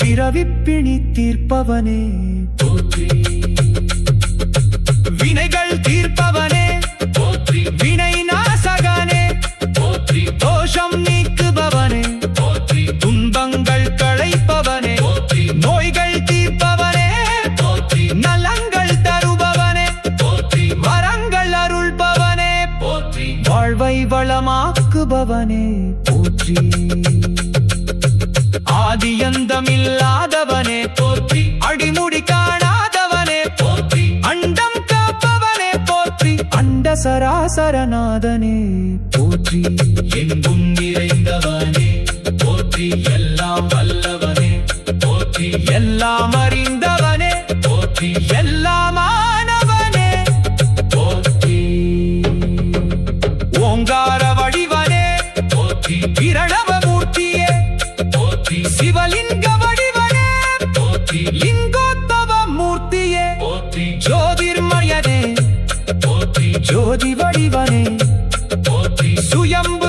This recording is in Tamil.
பிறவிப்பிணி தீர்ப்பவனே போற்றி, வினைகள் தீர்ப்பவனே போற்றி, வினை நாசகனே போற்றி, தோஷம் நீக்குபவனே போற்றி, துன்பங்கள் களைப்பவனே போற்றி, நோய்கள் தீர்ப்பவனே போற்றி, நலங்கள் தருபவனே போற்றி, வரங்கள் அருள்பவனே போற்றி, வாழ்வை வளமாக்குபவனே போற்றி, ஆதியந்தமில்லாதவனே போற்றி, அடிமுடி காணாதவனே போற்றி, அண்டம் காப்பவனே போற்றி, அண்ட சராசரநாதனே போற்றி, எங்கும் நிறைந்தவனே போற்றி, எல்லாம் வல்லவனே போற்றி, எல்லாம் அறிந்தவனே போற்றி, எல்லாமானவனே போற்றி, ஓங்கார வடிவனே போற்றி, பிரணவ மூர்த்தியே போற்றி, சிவலிங்க வடிவனே போற்றி, லிங்கோத்பவ மூர்த்தியே போற்றி, ஜோதிர்மயனே போற்றி, ஜோதி வடிவனே போற்றி, சுயம்பு